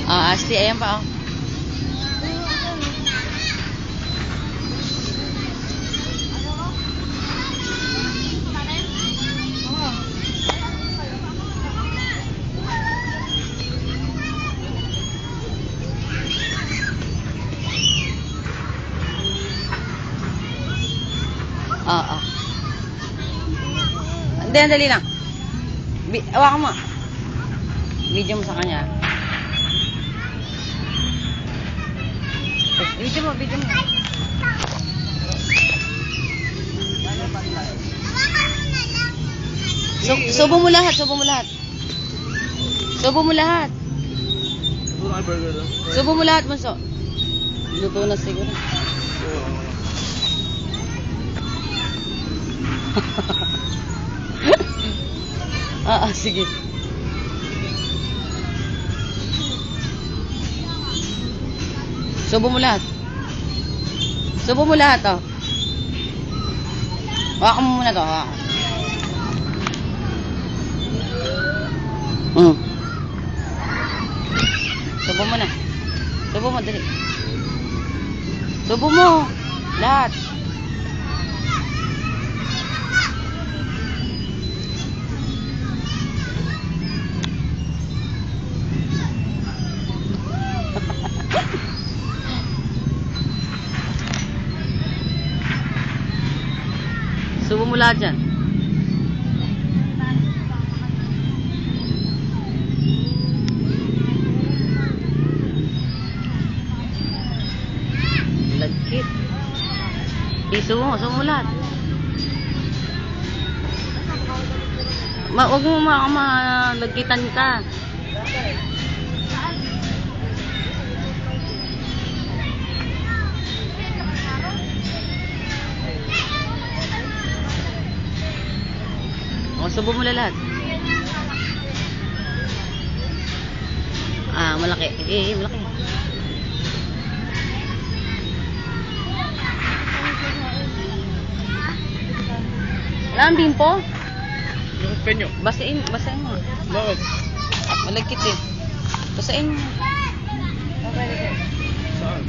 Ah, Asti, ayan pa, oh. Oo. Hindi, dali lang. Hawakan mo. Video mo sa kanya. Video mo, video mo. Subo mo lahat, subo mo lahat. Subo mo lahat. Subo mo lahat, Bunso. Luto na siguro. Sige. Subo mo lahat. Subo mo lahat, oh. Hawakan mo muna to, hawakan. Subo mo na. Subo mo, dali. Subo mo. Lahat. Subo mo lahat dyan. Lagkit. Subo mo lahat. Huwag mo malagkitan ka. Subo mo lahat. Malaki. Malaki. Wala ang bimpo? Yung penyo. Basain mo. Bakit? Malagkit eh. Basain mo. Saan?